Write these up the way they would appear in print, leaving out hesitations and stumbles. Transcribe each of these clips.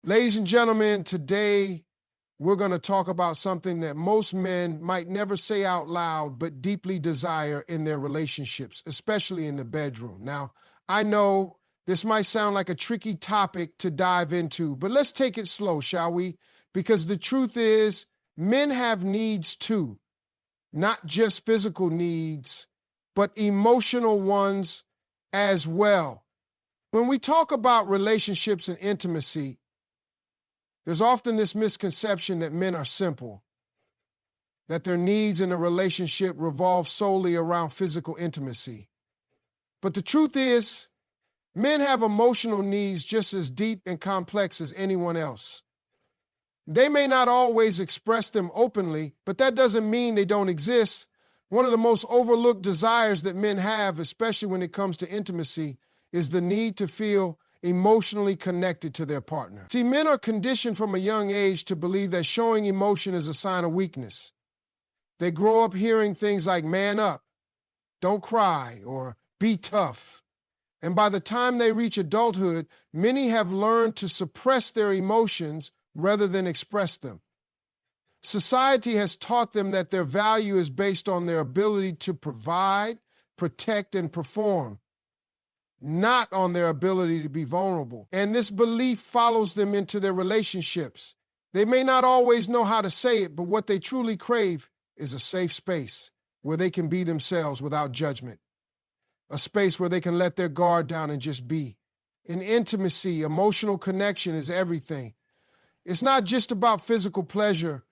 Ladies and gentlemen, today we're going to talk about something that most men might never say out loud, but deeply desire in their relationships, especially in the bedroom. Now, I know this might sound like a tricky topic to dive into, but let's take it slow, shall we? Because the truth is, men have needs too, not just physical needs, but emotional ones as well. When we talk about relationships and intimacy, there's often this misconception that men are simple, that their needs in a relationship revolve solely around physical intimacy. But the truth is, men have emotional needs just as deep and complex as anyone else. They may not always express them openly, but that doesn't mean they don't exist. One of the most overlooked desires that men have, especially when it comes to intimacy, is the need to feel emotionally connected to their partner. See, men are conditioned from a young age to believe that showing emotion is a sign of weakness. They grow up hearing things like man up, don't cry, or be tough. And by the time they reach adulthood, many have learned to suppress their emotions rather than express them. Society has taught them that their value is based on their ability to provide, protect, and perform, not on their ability to be vulnerable. And this belief follows them into their relationships. They may not always know how to say it, but what they truly crave is a safe space where they can be themselves without judgment. A space where they can let their guard down and just be. In intimacy, emotional connection is everything. It's not just about physical pleasure.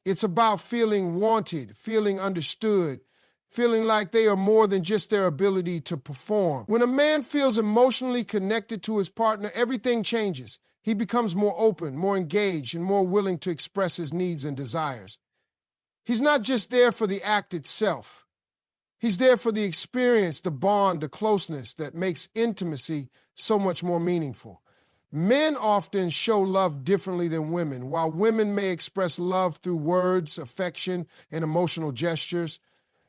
It's about feeling wanted, feeling understood, feeling like they are more than just their ability to perform. When a man feels emotionally connected to his partner, everything changes. He becomes more open, more engaged, and more willing to express his needs and desires. He's not just there for the act itself. He's there for the experience, the bond, the closeness that makes intimacy so much more meaningful. Men often show love differently than women. While women may express love through words, affection, and emotional gestures,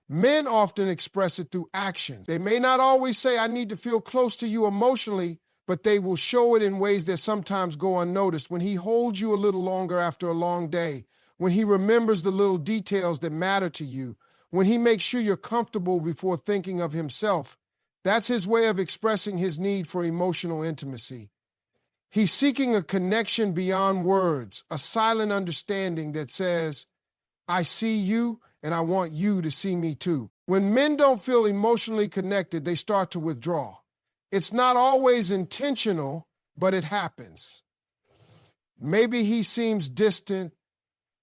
men often express it through action. They may not always say, I need to feel close to you emotionally, but they will show it in ways that sometimes go unnoticed. When he holds you a little longer after a long day, when he remembers the little details that matter to you, when he makes sure you're comfortable before thinking of himself, that's his way of expressing his need for emotional intimacy. He's seeking a connection beyond words, a silent understanding that says, I see you, and I want you to see me too. When men don't feel emotionally connected, they start to withdraw. It's not always intentional, but it happens. Maybe he seems distant.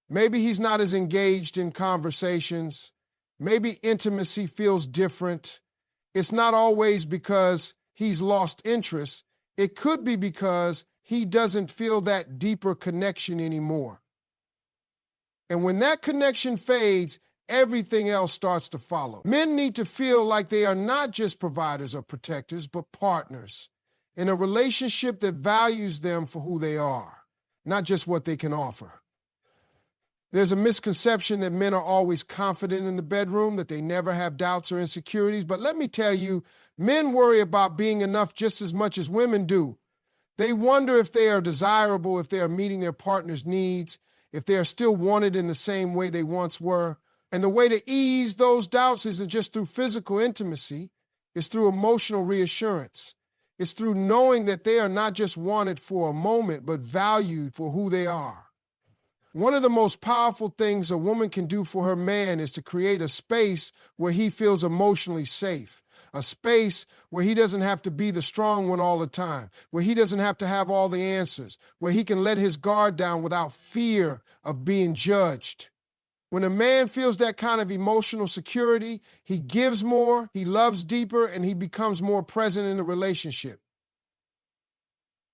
Maybe he's not as engaged in conversations. Maybe intimacy feels different. It's not always because he's lost interest. It could be because he doesn't feel that deeper connection anymore. And when that connection fades, everything else starts to follow. Men need to feel like they are not just providers or protectors, but partners in a relationship that values them for who they are, not just what they can offer. There's a misconception that men are always confident in the bedroom, that they never have doubts or insecurities. But let me tell you, men worry about being enough just as much as women do. They wonder if they are desirable, if they are meeting their partner's needs, if they are still wanted in the same way they once were. And the way to ease those doubts isn't just through physical intimacy, it's through emotional reassurance. It's through knowing that they are not just wanted for a moment, but valued for who they are. One of the most powerful things a woman can do for her man is to create a space where he feels emotionally safe, a space where he doesn't have to be the strong one all the time, where he doesn't have to have all the answers, where he can let his guard down without fear of being judged. When a man feels that kind of emotional security, he gives more, he loves deeper, and he becomes more present in the relationship.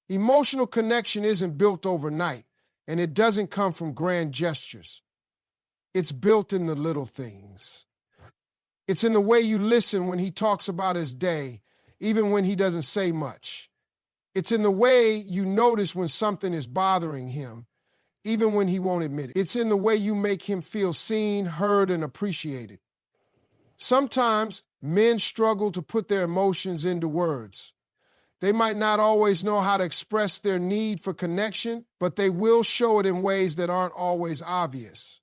Emotional connection isn't built overnight. And it doesn't come from grand gestures. It's built in the little things. It's in the way you listen when he talks about his day, even when he doesn't say much. It's in the way you notice when something is bothering him, even when he won't admit it. It's in the way you make him feel seen, heard, and appreciated. Sometimes men struggle to put their emotions into words. They might not always know how to express their need for connection, but they will show it in ways that aren't always obvious.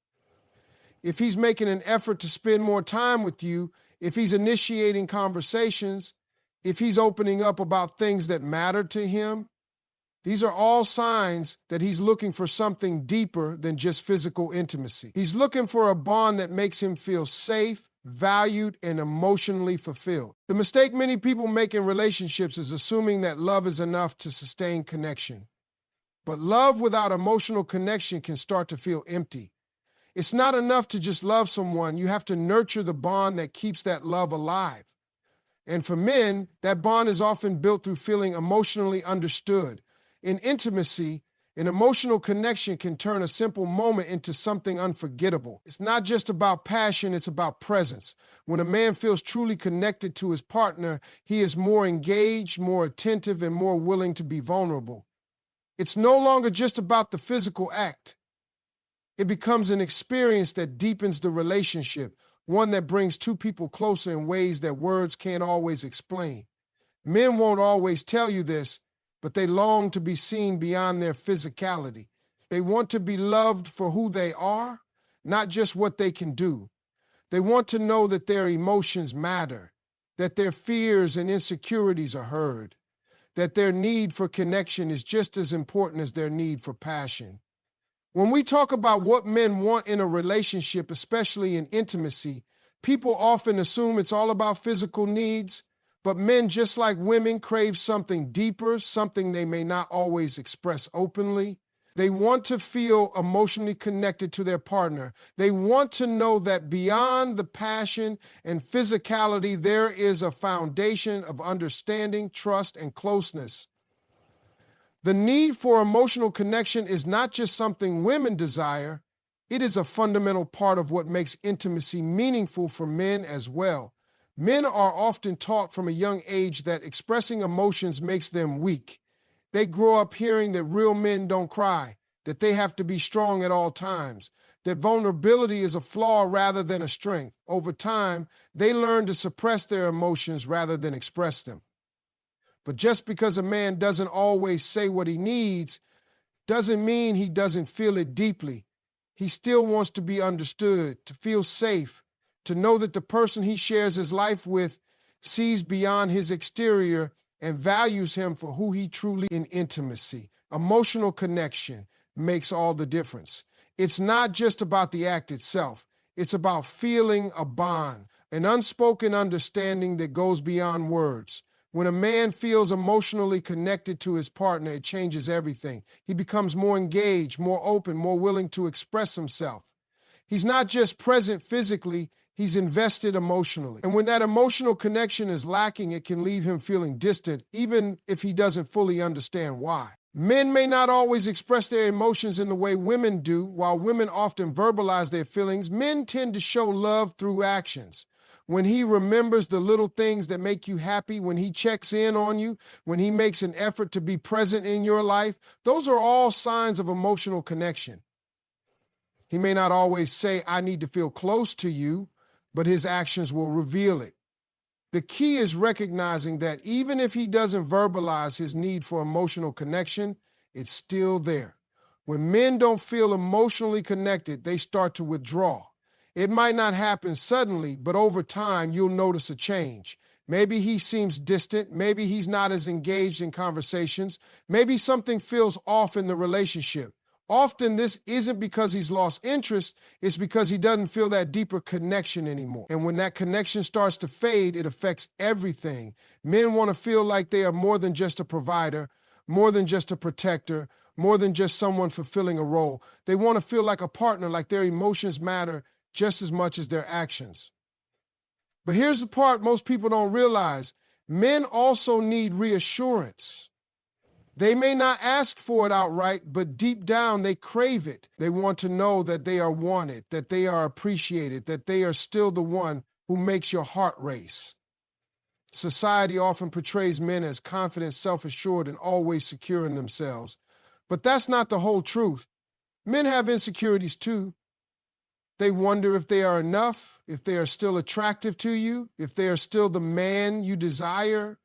If he's making an effort to spend more time with you, if he's initiating conversations, if he's opening up about things that matter to him, these are all signs that he's looking for something deeper than just physical intimacy. He's looking for a bond that makes him feel safe, valued, and emotionally fulfilled. The mistake many people make in relationships is assuming that love is enough to sustain connection. But love without emotional connection can start to feel empty. It's not enough to just love someone. You have to nurture the bond that keeps that love alive. And for men, that bond is often built through feeling emotionally understood. In intimacy, an emotional connection can turn a simple moment into something unforgettable. It's not just about passion, it's about presence. When a man feels truly connected to his partner, he is more engaged, more attentive, and more willing to be vulnerable. It's no longer just about the physical act. It becomes an experience that deepens the relationship, one that brings two people closer in ways that words can't always explain. Men won't always tell you this, but they long to be seen beyond their physicality. They want to be loved for who they are, not just what they can do. They want to know that their emotions matter, that their fears and insecurities are heard, that their need for connection is just as important as their need for passion. When we talk about what men want in a relationship, especially in intimacy, people often assume it's all about physical needs, but men, just like women, crave something deeper, something they may not always express openly. They want to feel emotionally connected to their partner. They want to know that beyond the passion and physicality, there is a foundation of understanding, trust, and closeness. The need for emotional connection is not just something women desire, it is a fundamental part of what makes intimacy meaningful for men as well. Men are often taught from a young age that expressing emotions makes them weak. They grow up hearing that real men don't cry, that they have to be strong at all times, that vulnerability is a flaw rather than a strength. Over time, they learn to suppress their emotions rather than express them. But just because a man doesn't always say what he needs doesn't mean he doesn't feel it deeply. He still wants to be understood, to feel safe, to know that the person he shares his life with sees beyond his exterior and values him for who he truly is in intimacy. Emotional connection makes all the difference. It's not just about the act itself. It's about feeling a bond, an unspoken understanding that goes beyond words. When a man feels emotionally connected to his partner, it changes everything. He becomes more engaged, more open, more willing to express himself. He's not just present physically, he's invested emotionally. And when that emotional connection is lacking, it can leave him feeling distant, even if he doesn't fully understand why. Men may not always express their emotions in the way women do. While women often verbalize their feelings, men tend to show love through actions. When he remembers the little things that make you happy, when he checks in on you, when he makes an effort to be present in your life, those are all signs of emotional connection. He may not always say, "I need to feel close to you," but his actions will reveal it. The key is recognizing that even if he doesn't verbalize his need for emotional connection, it's still there. When men don't feel emotionally connected, they start to withdraw. It might not happen suddenly, but over time, you'll notice a change. Maybe he seems distant. Maybe he's not as engaged in conversations. Maybe something feels off in the relationship. Often this isn't because he's lost interest, it's because he doesn't feel that deeper connection anymore. And when that connection starts to fade, it affects everything. Men want to feel like they are more than just a provider, more than just a protector, more than just someone fulfilling a role. They want to feel like a partner, like their emotions matter just as much as their actions. But here's the part most people don't realize. Men also need reassurance. They may not ask for it outright, but deep down they crave it. They want to know that they are wanted, that they are appreciated, that they are still the one who makes your heart race. Society often portrays men as confident, self-assured, and always secure in themselves. But that's not the whole truth. Men have insecurities too. They wonder if they are enough, if they are still attractive to you, if they are still the man you desire.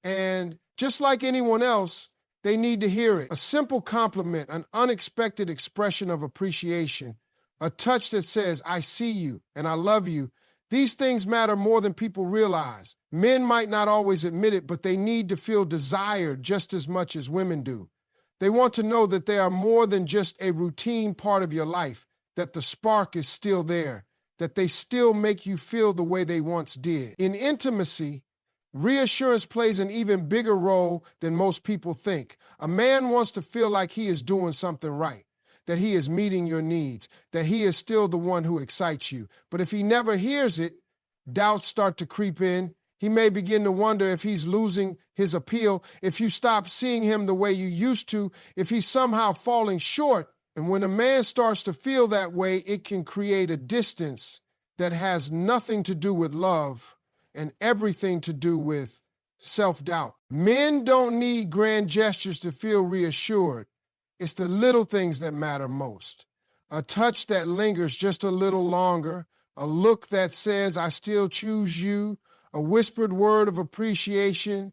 And Just like anyone else, they need to hear it. A simple compliment, an unexpected expression of appreciation, a touch that says, I see you and I love you. These things matter more than people realize. Men might not always admit it, but they need to feel desired just as much as women do. They want to know that they are more than just a routine part of your life, that the spark is still there, that they still make you feel the way they once did. In intimacy, reassurance plays an even bigger role than most people think. A man wants to feel like he is doing something right, that he is meeting your needs, that he is still the one who excites you. But if he never hears it, doubts start to creep in. He may begin to wonder if he's losing his appeal, if you stop seeing him the way you used to, if he's somehow falling short. And when a man starts to feel that way, it can create a distance that has nothing to do with love and everything to do with self-doubt. Men don't need grand gestures to feel reassured. It's the little things that matter most. A touch that lingers just a little longer, a look that says, I still choose you, a whispered word of appreciation.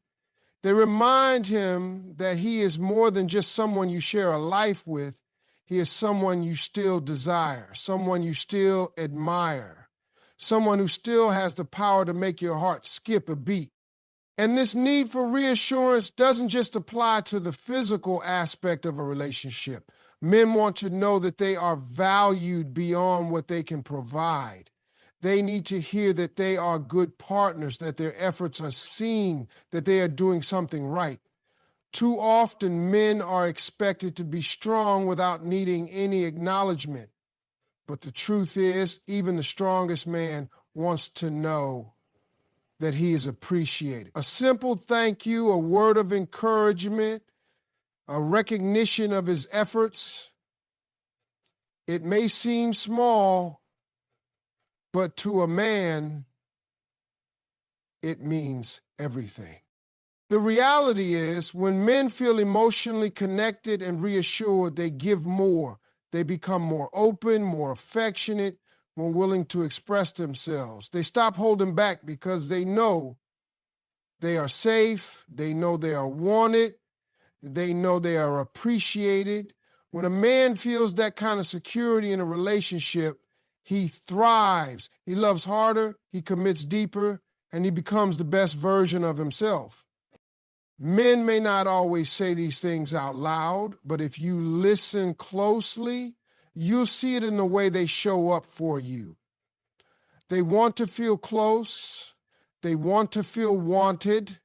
They remind him that he is more than just someone you share a life with. He is someone you still desire, someone you still admire, someone who still has the power to make your heart skip a beat. And this need for reassurance doesn't just apply to the physical aspect of a relationship. Men want to know that they are valued beyond what they can provide. They need to hear that they are good partners, that their efforts are seen, that they are doing something right. Too often, men are expected to be strong without needing any acknowledgement. But the truth is, even the strongest man wants to know that he is appreciated. A simple thank you, a word of encouragement, a recognition of his efforts. It may seem small, but to a man, it means everything. The reality is, when men feel emotionally connected and reassured, they give more. They become more open, more affectionate, more willing to express themselves. They stop holding back because they know they are safe, they know they are wanted, they know they are appreciated. When a man feels that kind of security in a relationship, he thrives. He loves harder, he commits deeper, and he becomes the best version of himself. Men may not always say these things out loud, but if you listen closely, you'll see it in the way they show up for you. They want to feel close. They want to feel wanted.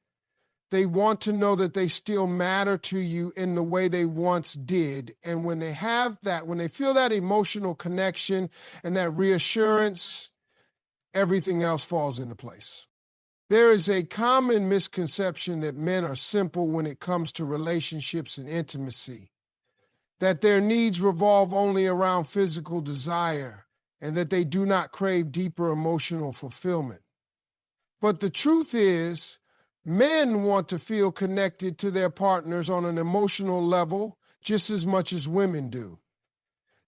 They want to know that they still matter to you in the way they once did. And when they have that, when they feel that emotional connection and that reassurance, everything else falls into place. There is a common misconception that men are simple when it comes to relationships and intimacy, that their needs revolve only around physical desire, and that they do not crave deeper emotional fulfillment. But the truth is, men want to feel connected to their partners on an emotional level just as much as women do.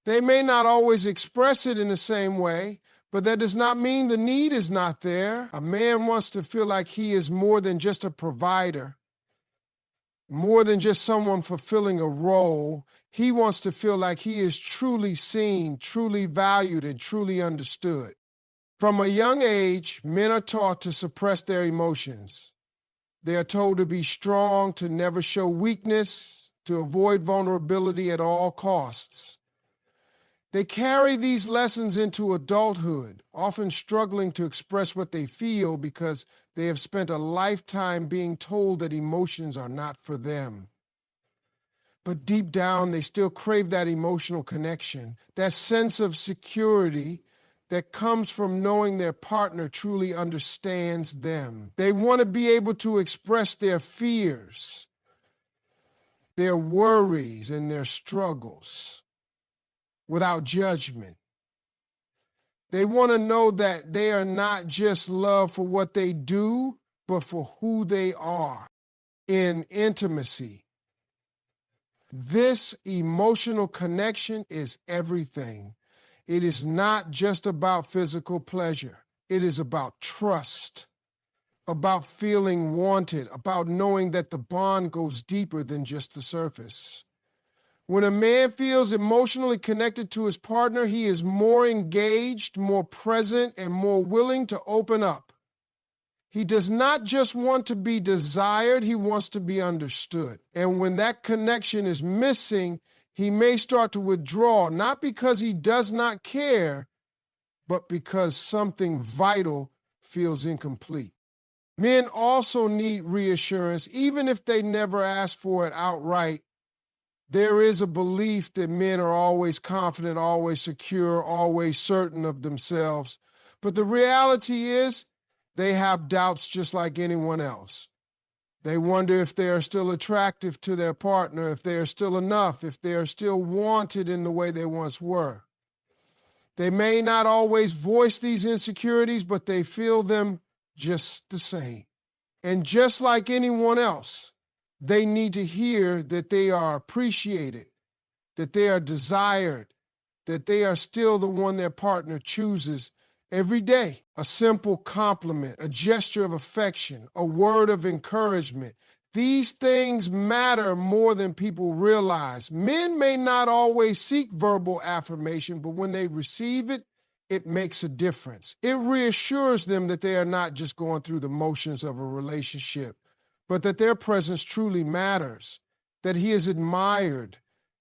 They may not always express it in the same way, but that does not mean the need is not there. A man wants to feel like he is more than just a provider, more than just someone fulfilling a role. He wants to feel like he is truly seen, truly valued, and truly understood. From a young age, men are taught to suppress their emotions. They are told to be strong, to never show weakness, to avoid vulnerability at all costs. They carry these lessons into adulthood, often struggling to express what they feel because they have spent a lifetime being told that emotions are not for them. But deep down, they still crave that emotional connection, that sense of security that comes from knowing their partner truly understands them. They want to be able to express their fears, their worries, and their struggles without judgment. They want to know that they are not just loved for what they do, but for who they are in intimacy. This emotional connection is everything. It is not just about physical pleasure. It is about trust, about feeling wanted, about knowing that the bond goes deeper than just the surface. When a man feels emotionally connected to his partner, he is more engaged, more present, and more willing to open up. He does not just want to be desired, he wants to be understood. And when that connection is missing, he may start to withdraw, not because he does not care, but because something vital feels incomplete. Men also need reassurance, even if they never ask for it outright. There is a belief that men are always confident, always secure, always certain of themselves. But the reality is they have doubts just like anyone else. They wonder if they are still attractive to their partner, if they are still enough, if they are still wanted in the way they once were. They may not always voice these insecurities, but they feel them just the same. And just like anyone else, they need to hear that they are appreciated, that they are desired, that they are still the one their partner chooses every day. A simple compliment, a gesture of affection, a word of encouragement. These things matter more than people realize. Men may not always seek verbal affirmation, but when they receive it, it makes a difference. It reassures them that they are not just going through the motions of a relationship, but that their presence truly matters, that he is admired,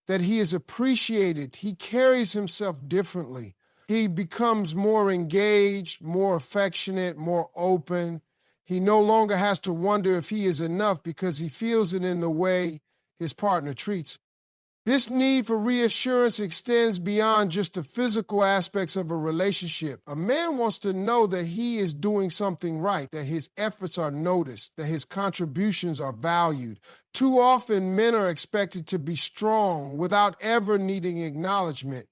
that he is appreciated. He carries himself differently. He becomes more engaged, more affectionate, more open. He no longer has to wonder if he is enough because he feels it in the way his partner treats him. This need for reassurance extends beyond just the physical aspects of a relationship. A man wants to know that he is doing something right, that his efforts are noticed, that his contributions are valued. Too often, men are expected to be strong without ever needing acknowledgement.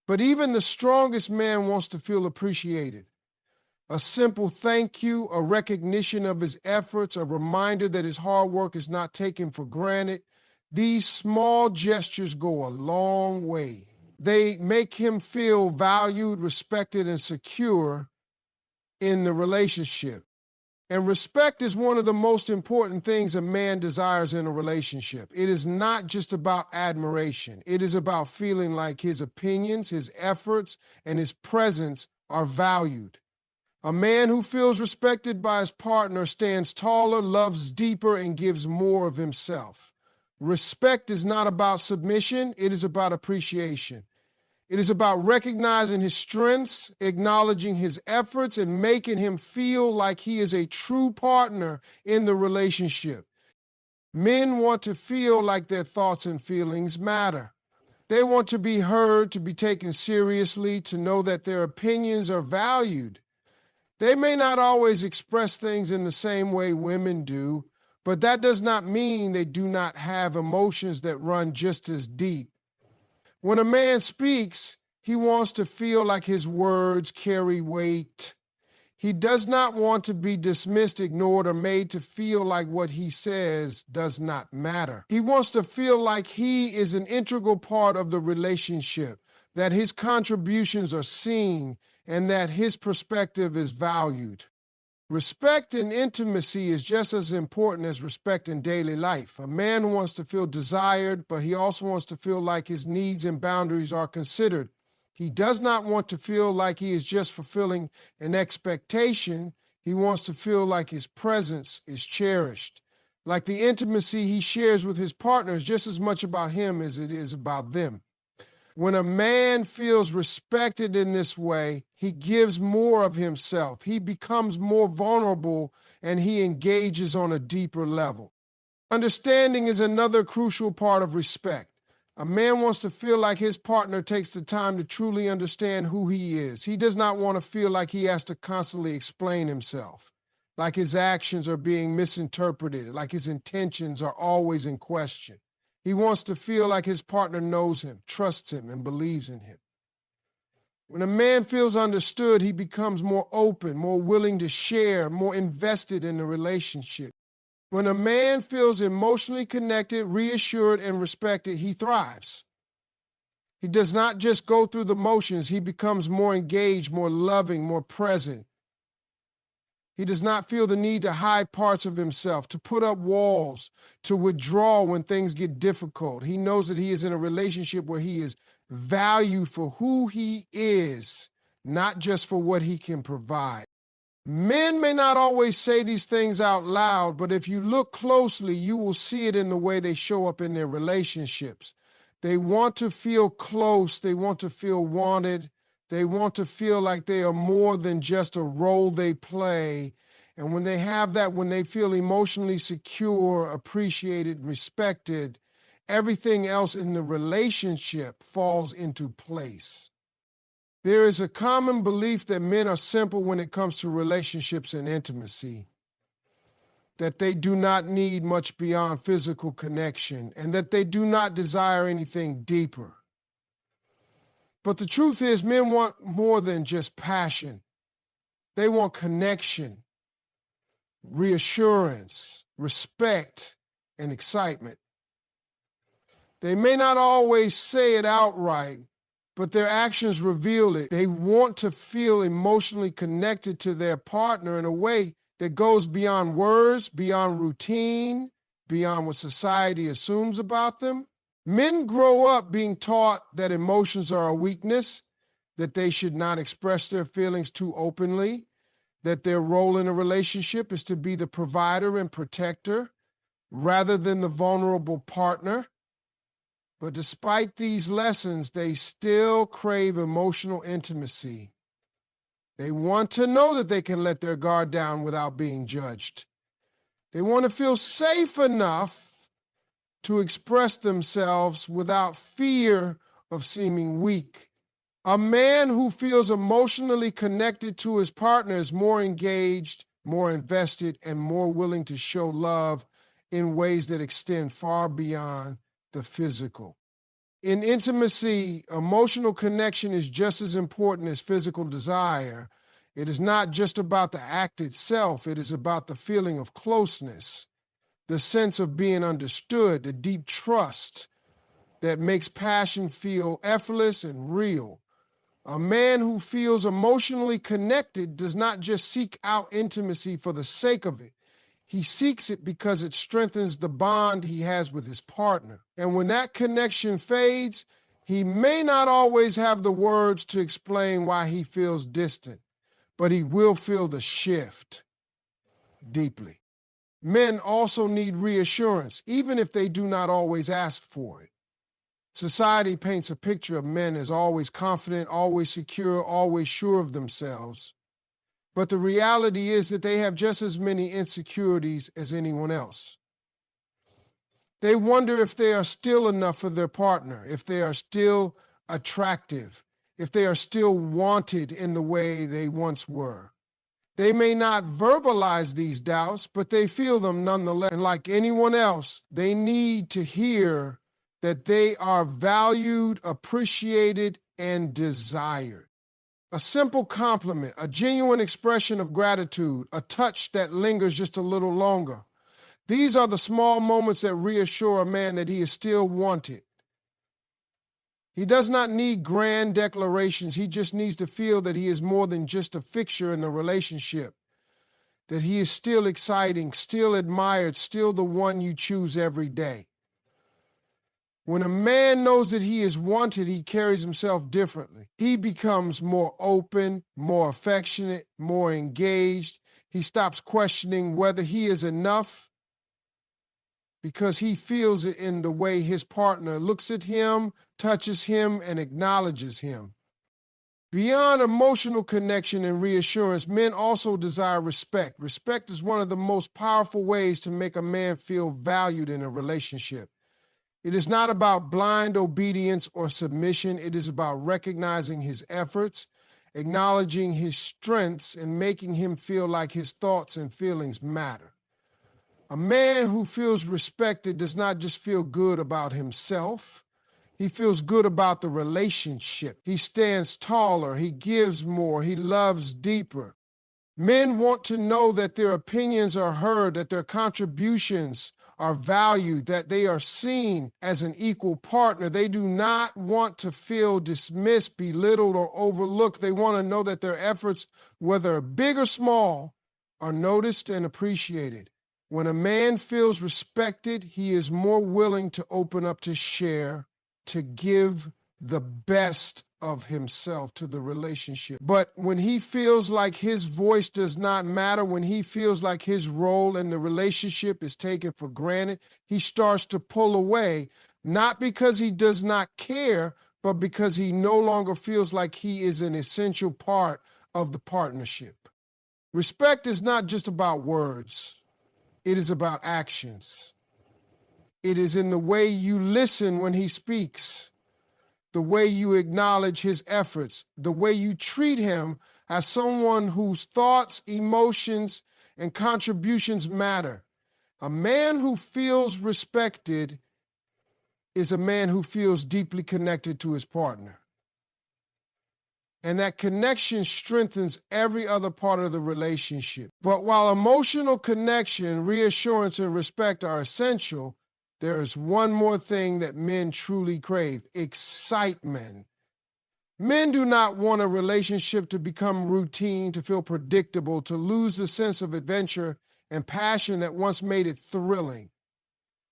But even the strongest man wants to feel appreciated. A simple thank you, a recognition of his efforts, a reminder that his hard work is not taken for granted. These small gestures go a long way. They make him feel valued, respected, and secure in the relationship. And respect is one of the most important things a man desires in a relationship. It is not just about admiration. It is about feeling like his opinions, his efforts, and his presence are valued. A man who feels respected by his partner stands taller, loves deeper, and gives more of himself. Respect is not about submission, it is about appreciation. It is about recognizing his strengths, acknowledging his efforts, and making him feel like he is a true partner in the relationship. Men want to feel like their thoughts and feelings matter. They want to be heard, to be taken seriously, to know that their opinions are valued. They may not always express things in the same way women do, but that does not mean they do not have emotions that run just as deep. When a man speaks, he wants to feel like his words carry weight. He does not want to be dismissed, ignored, or made to feel like what he says does not matter. He wants to feel like he is an integral part of the relationship, that his contributions are seen, and that his perspective is valued. Respect and intimacy is just as important as respect in daily life. A man wants to feel desired, but he also wants to feel like his needs and boundaries are considered. He does not want to feel like he is just fulfilling an expectation. He wants to feel like his presence is cherished. Like the intimacy he shares with his partner is just as much about him as it is about them. When a man feels respected in this way, he gives more of himself. He becomes more vulnerable and he engages on a deeper level. Understanding is another crucial part of respect. A man wants to feel like his partner takes the time to truly understand who he is. He does not want to feel like he has to constantly explain himself, like his actions are being misinterpreted, like his intentions are always in question. He wants to feel like his partner knows him, trusts him, and believes in him. When a man feels understood, he becomes more open, more willing to share, more invested in the relationship. When a man feels emotionally connected, reassured, and respected, he thrives. He does not just go through the motions, he becomes more engaged, more loving, more present. He does not feel the need to hide parts of himself, to put up walls, to withdraw when things get difficult. He knows that he is in a relationship where he is valued for who he is, not just for what he can provide. Men may not always say these things out loud, but if you look closely, you will see it in the way they show up in their relationships. They want to feel close. They want to feel wanted. They want to feel like they are more than just a role they play. And when they have that, when they feel emotionally secure, appreciated, respected, everything else in the relationship falls into place. There is a common belief that men are simple when it comes to relationships and intimacy, that they do not need much beyond physical connection, and that they do not desire anything deeper. But the truth is, men want more than just passion. They want connection, reassurance, respect, and excitement. They may not always say it outright, but their actions reveal it. They want to feel emotionally connected to their partner in a way that goes beyond words, beyond routine, beyond what society assumes about them. Men grow up being taught that emotions are a weakness, that they should not express their feelings too openly, that their role in a relationship is to be the provider and protector rather than the vulnerable partner. But despite these lessons, they still crave emotional intimacy. They want to know that they can let their guard down without being judged. They want to feel safe enough to express themselves without fear of seeming weak. A man who feels emotionally connected to his partner is more engaged, more invested, and more willing to show love in ways that extend far beyond the physical. In intimacy, emotional connection is just as important as physical desire. It is not just about the act itself, it is about the feeling of closeness, the sense of being understood, the deep trust that makes passion feel effortless and real. A man who feels emotionally connected does not just seek out intimacy for the sake of it. He seeks it because it strengthens the bond he has with his partner. And when that connection fades, he may not always have the words to explain why he feels distant, but he will feel the shift deeply. Men also need reassurance, even if they do not always ask for it. Society paints a picture of men as always confident, always secure, always sure of themselves. But the reality is that they have just as many insecurities as anyone else. They wonder if they are still enough for their partner, if they are still attractive, if they are still wanted in the way they once were. They may not verbalize these doubts, but they feel them nonetheless. And like anyone else, they need to hear that they are valued, appreciated, and desired. A simple compliment, a genuine expression of gratitude, a touch that lingers just a little longer. These are the small moments that reassure a man that he is still wanted. He does not need grand declarations. He just needs to feel that he is more than just a fixture in the relationship, that he is still exciting, still admired, still the one you choose every day. When a man knows that he is wanted, he carries himself differently. He becomes more open, more affectionate, more engaged. He stops questioning whether he is enough because he feels it in the way his partner looks at him, touches him, and acknowledges him. Beyond emotional connection and reassurance, men also desire respect. Respect is one of the most powerful ways to make a man feel valued in a relationship. It is not about blind obedience or submission. It is about recognizing his efforts, acknowledging his strengths, and making him feel like his thoughts and feelings matter. A man who feels respected does not just feel good about himself. He feels good about the relationship. He stands taller. He gives more. He loves deeper. Men want to know that their opinions are heard, that their contributions are valued, that they are seen as an equal partner. They do not want to feel dismissed, belittled, or overlooked. They want to know that their efforts, whether big or small, are noticed and appreciated. When a man feels respected, he is more willing to open up, to share, to give the best of himself to the relationship. But when he feels like his voice does not matter, when he feels like his role in the relationship is taken for granted, he starts to pull away, not because he does not care, but because he no longer feels like he is an essential part of the partnership. Respect is not just about words. It is about actions. It is in the way you listen when he speaks, the way you acknowledge his efforts, the way you treat him as someone whose thoughts, emotions, and contributions matter. A man who feels respected is a man who feels deeply connected to his partner. And that connection strengthens every other part of the relationship. But while emotional connection, reassurance, and respect are essential, there is one more thing that men truly crave: excitement. Men do not want a relationship to become routine, to feel predictable, to lose the sense of adventure and passion that once made it thrilling.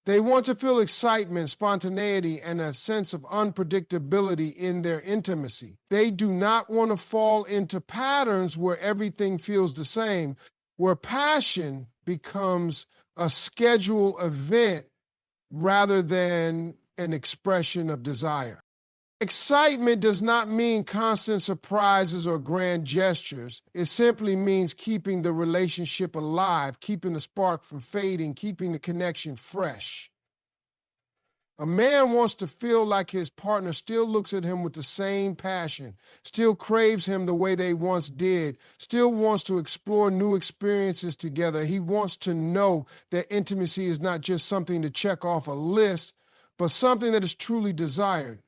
They want to feel excitement, spontaneity, and a sense of unpredictability in their intimacy. They do not want to fall into patterns where everything feels the same, where passion becomes a scheduled event rather than an expression of desire. Excitement does not mean constant surprises or grand gestures. It simply means keeping the relationship alive, keeping the spark from fading, keeping the connection fresh. A man wants to feel like his partner still looks at him with the same passion, still craves him the way they once did, still wants to explore new experiences together. He wants to know that intimacy is not just something to check off a list, but something that is truly desired.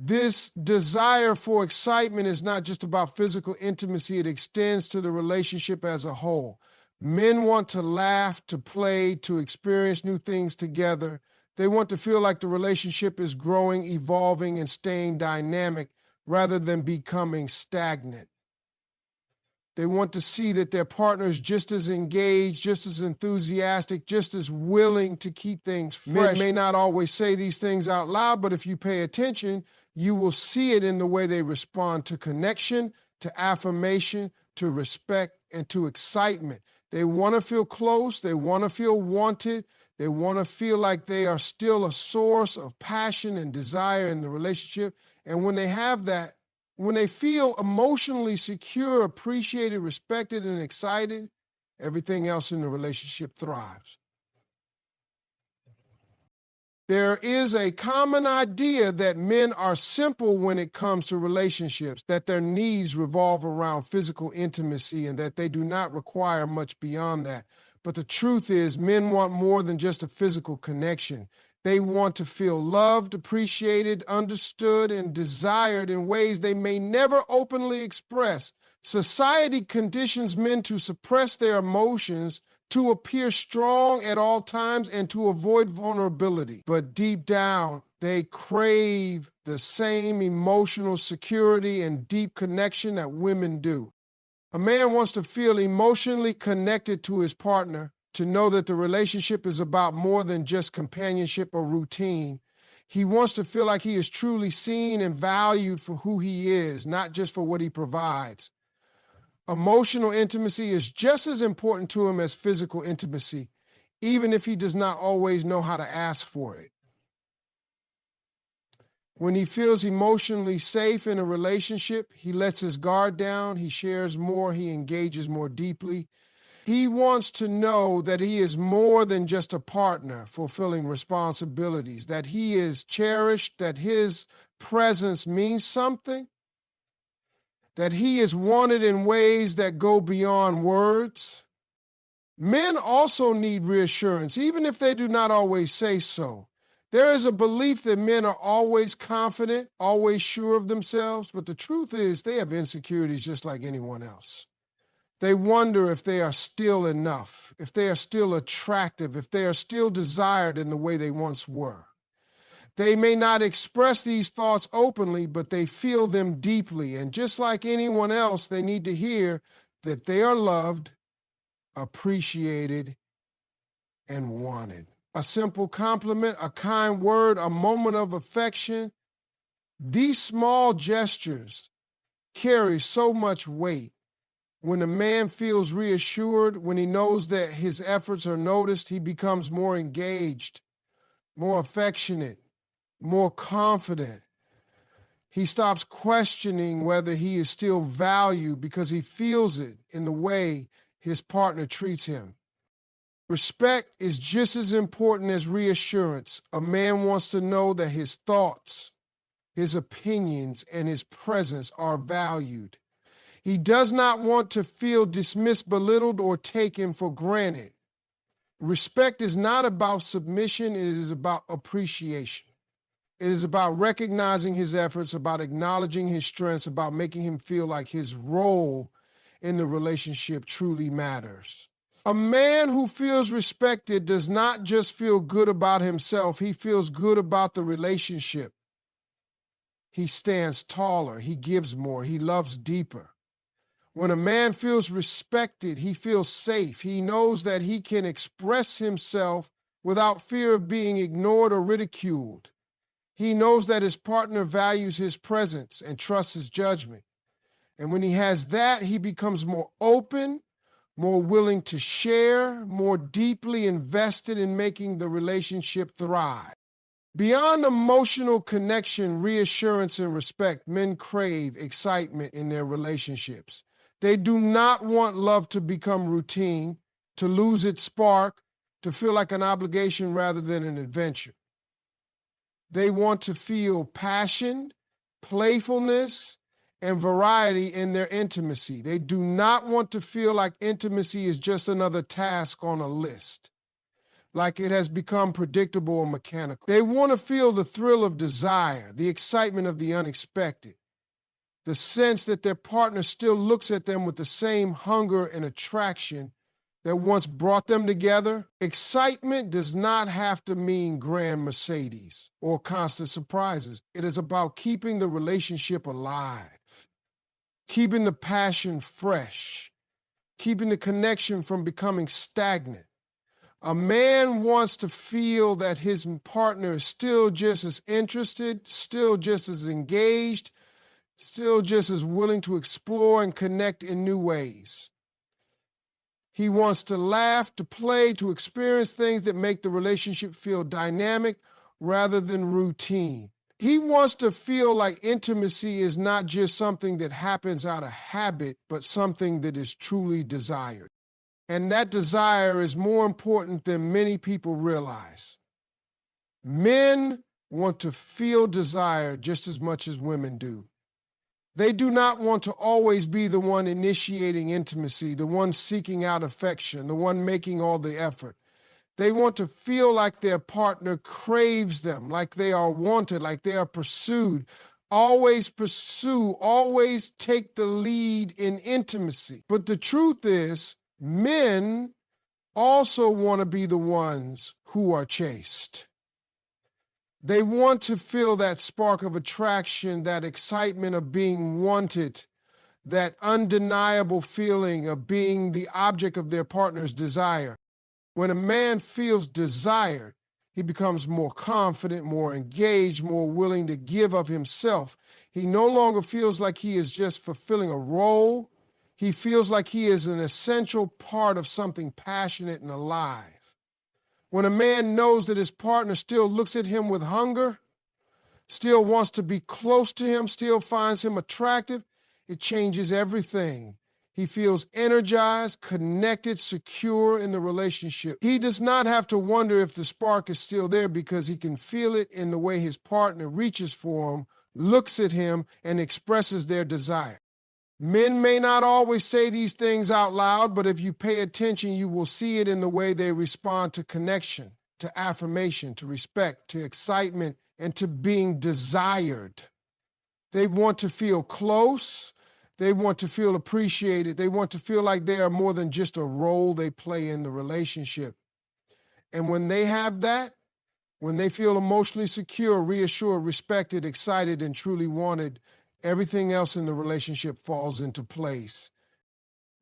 This desire for excitement is not just about physical intimacy, it extends to the relationship as a whole. Men want to laugh, to play, to experience new things together. They want to feel like the relationship is growing, evolving, and staying dynamic rather than becoming stagnant. They want to see that their partner is just as engaged, just as enthusiastic, just as willing to keep things fresh. Men may not always say these things out loud, but if you pay attention, you will see it in the way they respond to connection, to affirmation, to respect, and to excitement. They want to feel close. They want to feel wanted. They want to feel like they are still a source of passion and desire in the relationship. And when they have that, when they feel emotionally secure, appreciated, respected, and excited, everything else in the relationship thrives. There is a common idea that men are simple when it comes to relationships, that their needs revolve around physical intimacy and that they do not require much beyond that. But the truth is, men want more than just a physical connection. They want to feel loved, appreciated, understood, and desired in ways they may never openly express. Society conditions men to suppress their emotions, to appear strong at all times, and to avoid vulnerability. But deep down, they crave the same emotional security and deep connection that women do. A man wants to feel emotionally connected to his partner, to know that the relationship is about more than just companionship or routine. He wants to feel like he is truly seen and valued for who he is, not just for what he provides. Emotional intimacy is just as important to him as physical intimacy, even if he does not always know how to ask for it. When he feels emotionally safe in a relationship, he lets his guard down, he shares more, he engages more deeply. He wants to know that he is more than just a partner fulfilling responsibilities, that he is cherished, that his presence means something, that he is wanted in ways that go beyond words. Men also need reassurance, even if they do not always say so. There is a belief that men are always confident, always sure of themselves, but the truth is they have insecurities just like anyone else. They wonder if they are still enough, if they are still attractive, if they are still desired in the way they once were. They may not express these thoughts openly, but they feel them deeply. And just like anyone else, they need to hear that they are loved, appreciated, and wanted. A simple compliment, a kind word, a moment of affection. These small gestures carry so much weight. When a man feels reassured, when he knows that his efforts are noticed, he becomes more engaged, more affectionate, more confident. He stops questioning whether he is still valued because he feels it in the way his partner treats him. Respect is just as important as reassurance. A man wants to know that his thoughts, his opinions, and his presence are valued. He does not want to feel dismissed, belittled, or taken for granted. Respect is not about submission, it is about appreciation. It is about recognizing his efforts, about acknowledging his strengths, about making him feel like his role in the relationship truly matters. A man who feels respected does not just feel good about himself, he feels good about the relationship. He stands taller, he gives more, he loves deeper. When a man feels respected, he feels safe. He knows that he can express himself without fear of being ignored or ridiculed. He knows that his partner values his presence and trusts his judgment. And when he has that, he becomes more open, more willing to share, more deeply invested in making the relationship thrive. Beyond emotional connection, reassurance, and respect, men crave excitement in their relationships. They do not want love to become routine, to lose its spark, to feel like an obligation rather than an adventure. They want to feel passion, playfulness, and variety in their intimacy. They do not want to feel like intimacy is just another task on a list, like it has become predictable or mechanical. They want to feel the thrill of desire, the excitement of the unexpected, the sense that their partner still looks at them with the same hunger and attraction that once brought them together. Excitement does not have to mean grand Mercedes or constant surprises. It is about keeping the relationship alive, keeping the passion fresh, keeping the connection from becoming stagnant. A man wants to feel that his partner is still just as interested, still just as engaged, still just as willing to explore and connect in new ways. He wants to laugh, to play, to experience things that make the relationship feel dynamic rather than routine. He wants to feel like intimacy is not just something that happens out of habit, but something that is truly desired. And that desire is more important than many people realize. Men want to feel desire just as much as women do. They do not want to always be the one initiating intimacy, the one seeking out affection, the one making all the effort. They want to feel like their partner craves them, like they are wanted, like they are pursued. Always pursue, always take the lead in intimacy. But the truth is, men also want to be the ones who are chased. They want to feel that spark of attraction, that excitement of being wanted, that undeniable feeling of being the object of their partner's desire. When a man feels desired, he becomes more confident, more engaged, more willing to give of himself. He no longer feels like he is just fulfilling a role. He feels like he is an essential part of something passionate and alive. When a man knows that his partner still looks at him with hunger, still wants to be close to him, still finds him attractive, it changes everything. He feels energized, connected, secure in the relationship. He does not have to wonder if the spark is still there because he can feel it in the way his partner reaches for him, looks at him, and expresses their desire. Men may not always say these things out loud, but if you pay attention, you will see it in the way they respond to connection, to affirmation, to respect, to excitement, and to being desired. They want to feel close. They want to feel appreciated. They want to feel like they are more than just a role they play in the relationship. And when they have that, when they feel emotionally secure, reassured, respected, excited, and truly wanted, everything else in the relationship falls into place.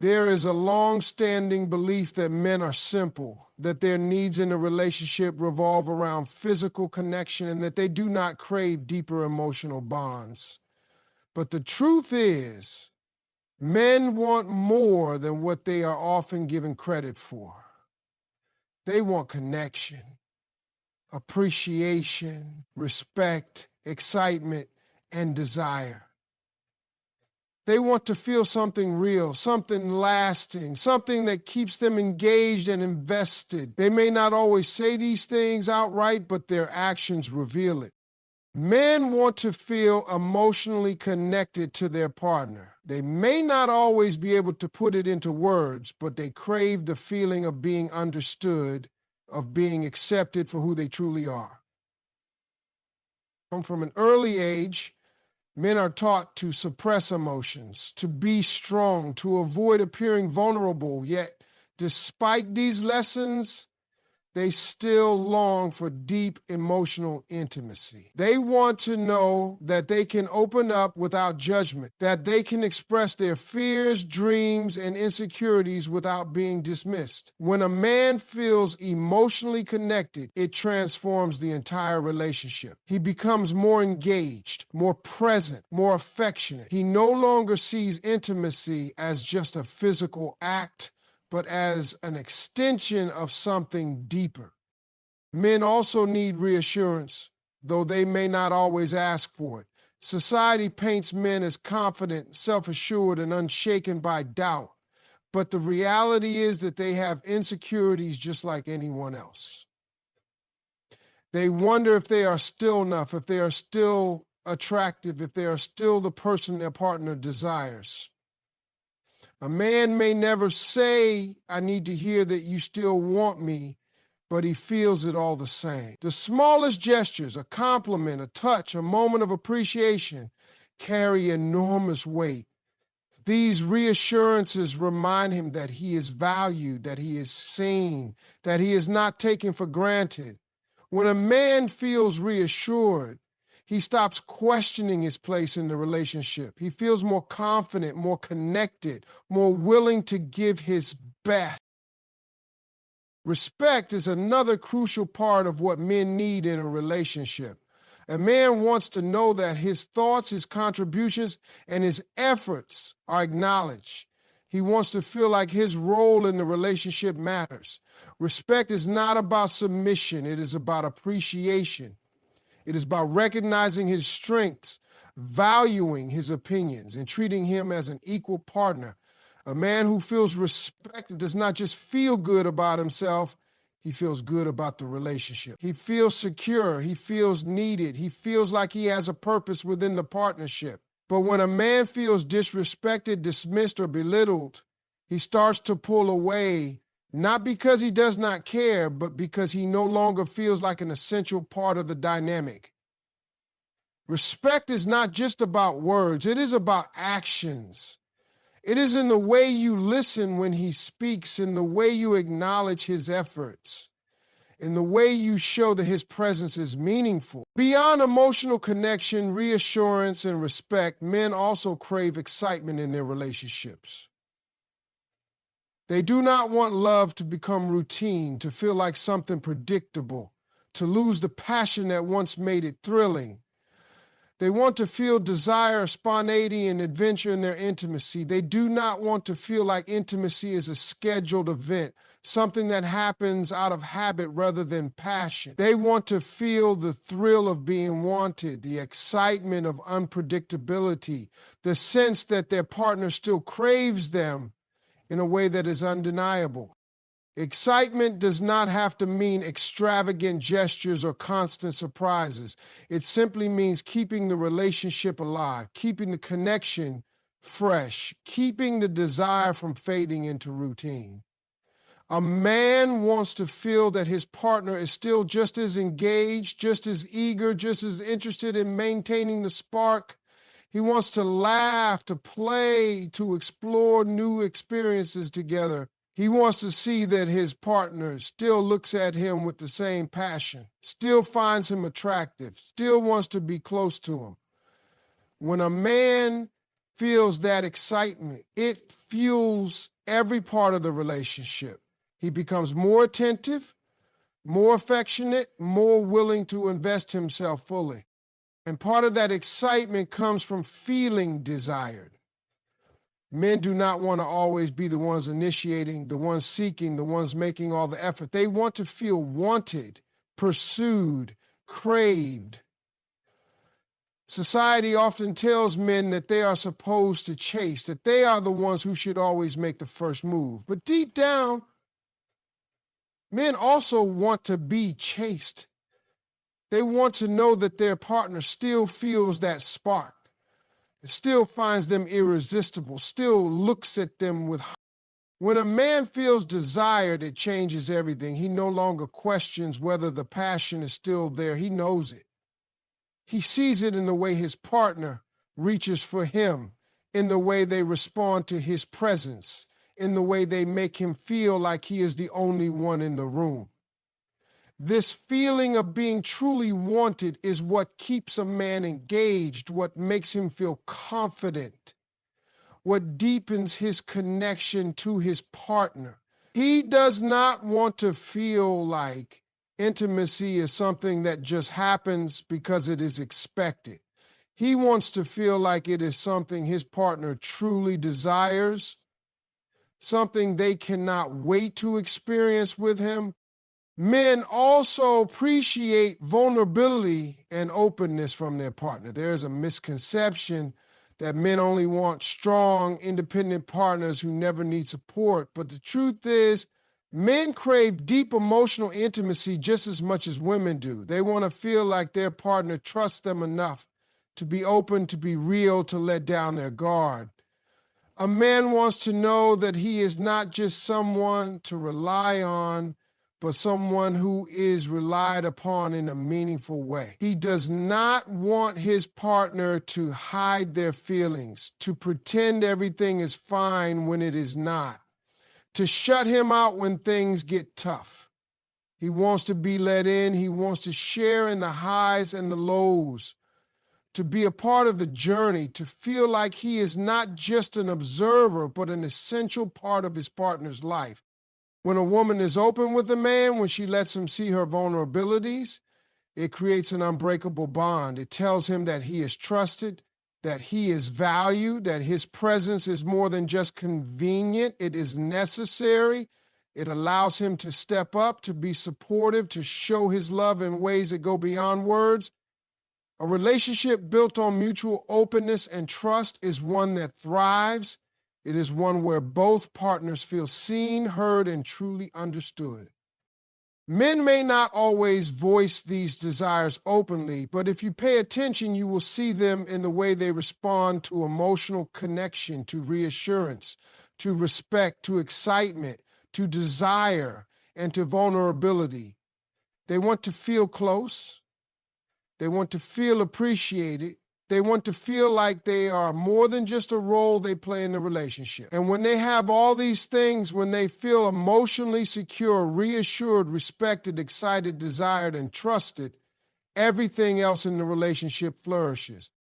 There is a long-standing belief that men are simple, that their needs in a relationship revolve around physical connection, and that they do not crave deeper emotional bonds. But the truth is, men want more than what they are often given credit for. They want connection, appreciation, respect, excitement, and desire. They want to feel something real, something lasting, something that keeps them engaged and invested. They may not always say these things outright, but their actions reveal it. Men want to feel emotionally connected to their partner. They may not always be able to put it into words, but they crave the feeling of being understood, of being accepted for who they truly are. From an early age, men are taught to suppress emotions, to be strong, to avoid appearing vulnerable. Yet, despite these lessons, they still long for deep emotional intimacy. They want to know that they can open up without judgment, that they can express their fears, dreams, and insecurities without being dismissed. When a man feels emotionally connected, it transforms the entire relationship. He becomes more engaged, more present, more affectionate. He no longer sees intimacy as just a physical act, but as an extension of something deeper. Men also need reassurance, though they may not always ask for it. Society paints men as confident, self-assured, and unshaken by doubt, but the reality is that they have insecurities just like anyone else. They wonder if they are still enough, if they are still attractive, if they are still the person their partner desires. A man may never say, "I need to hear that you still want me," but he feels it all the same. The smallest gestures, a compliment, a touch, a moment of appreciation, carry enormous weight. These reassurances remind him that he is valued, that he is seen, that he is not taken for granted. When a man feels reassured, he stops questioning his place in the relationship. He feels more confident, more connected, more willing to give his best. Respect is another crucial part of what men need in a relationship. A man wants to know that his thoughts, his contributions, and his efforts are acknowledged. He wants to feel like his role in the relationship matters. Respect is not about submission. It is about appreciation. It is about recognizing his strengths, valuing his opinions, and treating him as an equal partner. A man who feels respected does not just feel good about himself, he feels good about the relationship. He feels secure, he feels needed, he feels like he has a purpose within the partnership. But when a man feels disrespected, dismissed, or belittled, he starts to pull away, not because he does not care, but because he no longer feels like an essential part of the dynamic. Respect is not just about words, it is about actions. It is in the way you listen when he speaks, in the way you acknowledge his efforts, in the way you show that his presence is meaningful. Beyond emotional connection, reassurance, and respect, men also crave excitement in their relationships. They do not want love to become routine, to feel like something predictable, to lose the passion that once made it thrilling. They want to feel desire, spontaneity, and adventure in their intimacy. They do not want to feel like intimacy is a scheduled event, something that happens out of habit rather than passion. They want to feel the thrill of being wanted, the excitement of unpredictability, the sense that their partner still craves them in a way that is undeniable. Excitement does not have to mean extravagant gestures or constant surprises. It simply means keeping the relationship alive, keeping the connection fresh, keeping the desire from fading into routine. A man wants to feel that his partner is still just as engaged, just as eager, just as interested in maintaining the spark. He wants to laugh, to play, to explore new experiences together. He wants to see that his partner still looks at him with the same passion, still finds him attractive, still wants to be close to him. When a man feels that excitement, it fuels every part of the relationship. He becomes more attentive, more affectionate, more willing to invest himself fully. And part of that excitement comes from feeling desired. Men do not want to always be the ones initiating, the ones seeking, the ones making all the effort. They want to feel wanted, pursued, craved. Society often tells men that they are supposed to chase, that they are the ones who should always make the first move. But deep down, men also want to be chased. They want to know that their partner still feels that spark, still finds them irresistible, still looks at them with. When a man feels desired, it changes everything. He no longer questions whether the passion is still there. He knows it. He sees it in the way his partner reaches for him, in the way they respond to his presence, in the way they make him feel like he is the only one in the room. This feeling of being truly wanted is what keeps a man engaged, what makes him feel confident, what deepens his connection to his partner. He does not want to feel like intimacy is something that just happens because it is expected. He wants to feel like it is something his partner truly desires, something they cannot wait to experience with him. Men also appreciate vulnerability and openness from their partner. There is a misconception that men only want strong, independent partners who never need support. But the truth is, men crave deep emotional intimacy just as much as women do. They want to feel like their partner trusts them enough to be open, to be real, to let down their guard. A man wants to know that he is not just someone to rely on, but someone who is relied upon in a meaningful way. He does not want his partner to hide their feelings, to pretend everything is fine when it is not, to shut him out when things get tough. He wants to be let in. He wants to share in the highs and the lows, to be a part of the journey, to feel like he is not just an observer, but an essential part of his partner's life. When a woman is open with a man, when she lets him see her vulnerabilities, it creates an unbreakable bond. It tells him that he is trusted, that he is valued, that his presence is more than just convenient, it is necessary. It allows him to step up, to be supportive, to show his love in ways that go beyond words. A relationship built on mutual openness and trust is one that thrives. It is one where both partners feel seen, heard, and truly understood. Men may not always voice these desires openly, but if you pay attention, you will see them in the way they respond to emotional connection, to reassurance, to respect, to excitement, to desire, and to vulnerability. They want to feel close. They want to feel appreciated. They want to feel like they are more than just a role they play in the relationship. And when they have all these things, when they feel emotionally secure, reassured, respected, excited, desired, and trusted, everything else in the relationship flourishes.